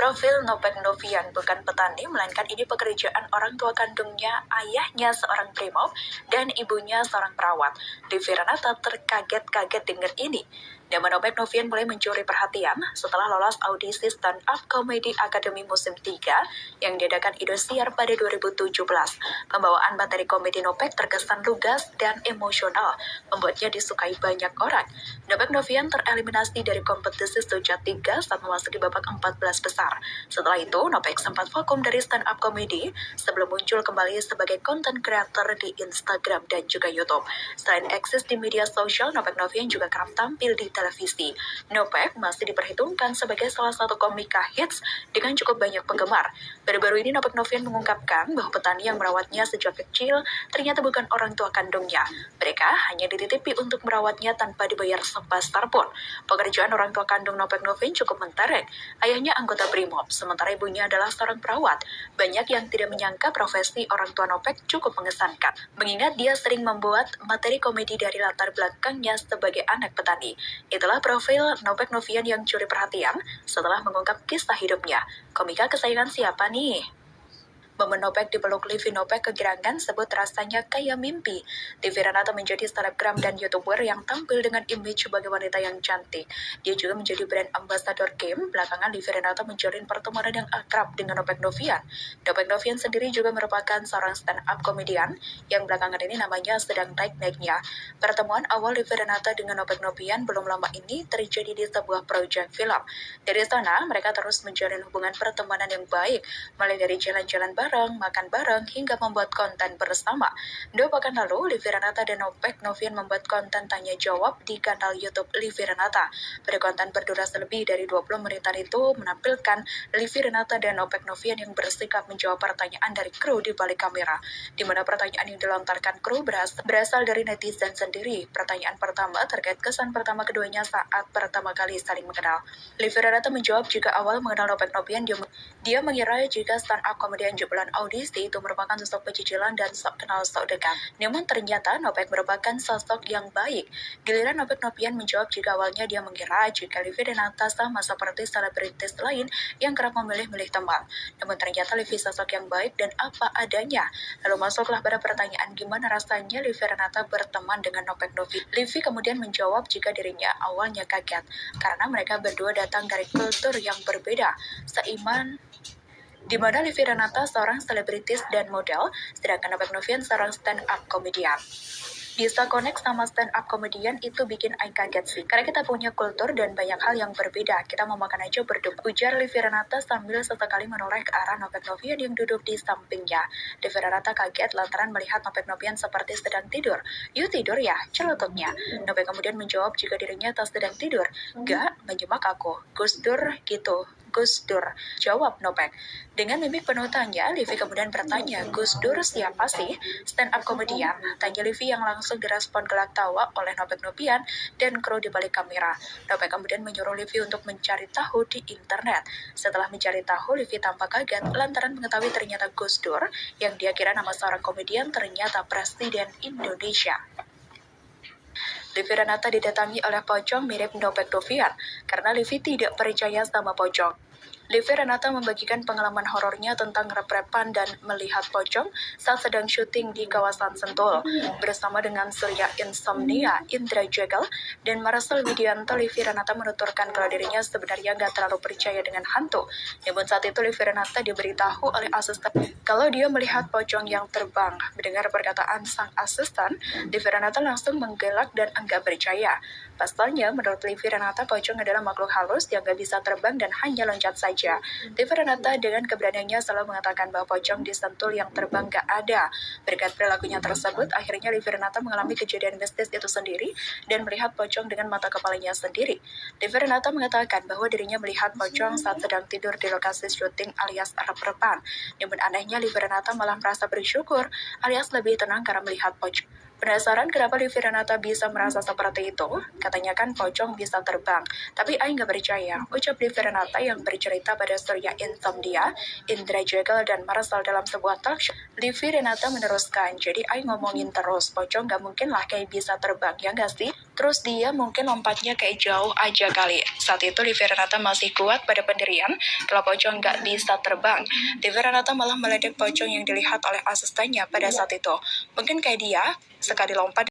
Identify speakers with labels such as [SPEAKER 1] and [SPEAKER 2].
[SPEAKER 1] Profil Nopek Novian bukan petani, melainkan ini pekerjaan orang tua kandungnya, ayahnya seorang brimob, dan ibunya seorang perawat. Livi Renata terkaget-kaget dengar ini. Nama Nopek Novian mulai mencuri perhatian setelah lolos audisi Stand Up Comedy Academy musim 3 yang diadakan Indosiar pada 2017. Pembawaan materi komedi Nopek terkesan lugas dan emosional, membuatnya disukai banyak orang. Nopek Novian tereliminasi dari kompetisi Suja 3 saat memasuki babak 14 besar. Setelah itu, Nopek sempat vakum dari Stand Up Comedy sebelum muncul kembali sebagai content creator di Instagram dan juga YouTube. Selain eksis di media sosial, Nopek Novian juga kerap tampil di televisi. Nopek masih diperhitungkan sebagai salah satu komika hits dengan cukup banyak penggemar. Baru-baru ini Nopek Novian mengungkapkan bahwa petani yang merawatnya sejak kecil ternyata bukan orang tua kandungnya. Mereka hanya dititipi untuk merawatnya tanpa dibayar sepeser pun. Pekerjaan orang tua kandung Nopek Novian cukup mentereng. Ayahnya anggota Brimob, sementara ibunya adalah seorang perawat. Banyak yang tidak menyangka profesi orang tua Nopek cukup mengesankan, mengingat dia sering membuat materi komedi dari latar belakangnya sebagai anak petani. Itulah profil Nopek Novian yang curi perhatian setelah mengungkap kisah hidupnya. Komika kesayangan siapa nih? Momen Nopek dipeluk Livi Nopek kegirangan sebut rasanya kayak mimpi. Livi Renata menjadi selebgram dan YouTuber yang tampil dengan image sebagai wanita yang cantik. Dia juga menjadi brand ambassador game. Belakangan Livi Renata menjalin pertemanan yang akrab dengan Nopek Novian. Nopek Novian sendiri juga merupakan seorang stand-up komedian yang belakangan ini namanya sedang naik-naiknya. Pertemuan awal Livi Renata dengan Nopek Novian belum lama ini terjadi di sebuah proyek film. Dari sana, mereka terus menjalin hubungan pertemanan yang baik, mulai dari jalan-jalan bareng, makan bareng, hingga membuat konten bersama. 2 pekan lalu, Livi Renata dan Nopek Novian membuat konten tanya jawab di kanal YouTube Livi Renata. Pada konten berdurasi lebih dari 20 menitan itu menampilkan Livi Renata dan Nopek Novian yang bersikap menjawab pertanyaan dari kru di balik kamera, di mana pertanyaan yang dilontarkan kru berasal dari netizen sendiri. Pertanyaan pertama terkait kesan pertama keduanya saat pertama kali saling mengenal. Livi Renata menjawab jika awal mengenal Nopek Novian, dia mengira jika stand-up komedian bulan audisi itu merupakan sosok pecicilan dan sok kenal sok dekat. Namun ternyata Nopek merupakan sosok yang baik. Giliran Nopek Novian menjawab jika awalnya dia mengira jika Livi Renata sama seperti selebritis lain yang kerap memilih-milih teman. Namun ternyata Livi sosok yang baik dan apa adanya. Lalu masuklah pada pertanyaan gimana rasanya Livi Renata berteman dengan Nopek Novian. Livi kemudian menjawab jika dirinya awalnya kaget karena mereka berdua datang dari kultur yang berbeda, seiman di mana Livi Renata seorang selebritis dan model, sedangkan Nopek Novian seorang stand-up komedian. Bisa connect sama stand-up komedian itu bikin Aing kaget sih. Karena kita punya kultur dan banyak hal yang berbeda. Kita mau makan aja berdua, ujar Livi Renata sambil sesekali menoleh ke arah Nopek Novian yang duduk di sampingnya. Livi Renata kaget lantaran melihat Nopek Novian seperti sedang tidur. Yuk tidur ya, celotoknya. Nopek kemudian menjawab jika dirinya tak sedang tidur. Gak, menyimak aku. Gus Dur gitu. Gus Dur, jawab Nopek. Dengan mimik penuh tanya, Livi kemudian bertanya, Gus Dur siapa sih? Stand-up komedian, tanya Livi yang langsung direspon gelak tawa oleh Nopek Novian dan kru di balik kamera. Nopek kemudian menyuruh Livi untuk mencari tahu di internet. Setelah mencari tahu, Livi tampak kaget lantaran mengetahui ternyata Gus Dur, yang dia kira nama seorang komedian, ternyata Presiden Indonesia. Livi Renata didatangi oleh pocong mirip Nopek Novian karena Livi tidak percaya sama pocong. Livi Renata membagikan pengalaman horornya tentang rep-repan dan melihat pocong saat sedang syuting di kawasan Sentul. Bersama dengan Surya Insomnia, Indra Jegal, dan Marcel Widianto, Livi Renata menuturkan kalau dirinya sebenarnya nggak terlalu percaya dengan hantu. Namun saat itu Livi Renata diberitahu oleh asisten kalau dia melihat pocong yang terbang. Mendengar perkataan sang asisten, Livi Renata langsung menggelak dan enggak percaya. Pasalnya, menurut Livi Renata, pocong adalah makhluk halus yang nggak bisa terbang dan hanya loncat saja. Livi Renata dengan keberaniannya selalu mengatakan bahwa pocong di Sentul yang terbang nggak ada. Berkat perilakunya tersebut, akhirnya Livi Renata mengalami kejadian mistis itu sendiri dan melihat pocong dengan mata kepalanya sendiri. Livi Renata mengatakan bahwa dirinya melihat pocong saat sedang tidur di lokasi syuting alias rep-repan. Namun anehnya, Livi Renata malah merasa bersyukur alias lebih tenang karena melihat pocong. Penasaran kenapa Livi Renata bisa merasa seperti itu? Katanya kan pocong bisa terbang. Tapi Aing gak percaya, ucap Livi Renata yang bercerita pada Surya Insomnia, Indra Jegal, dan Marcel dalam sebuah talk show. Livi Renata meneruskan, jadi Aing ngomongin terus, pocong gak mungkin lah kayak bisa terbang, ya gak sih? Terus dia mungkin lompatnya kayak jauh aja kali. Saat itu Livi Renata masih kuat pada pendirian, kalau pocong nggak bisa terbang. Livi Renata malah meledek pocong yang dilihat oleh asistennya pada saat itu. Mungkin kayak dia, sekali lompat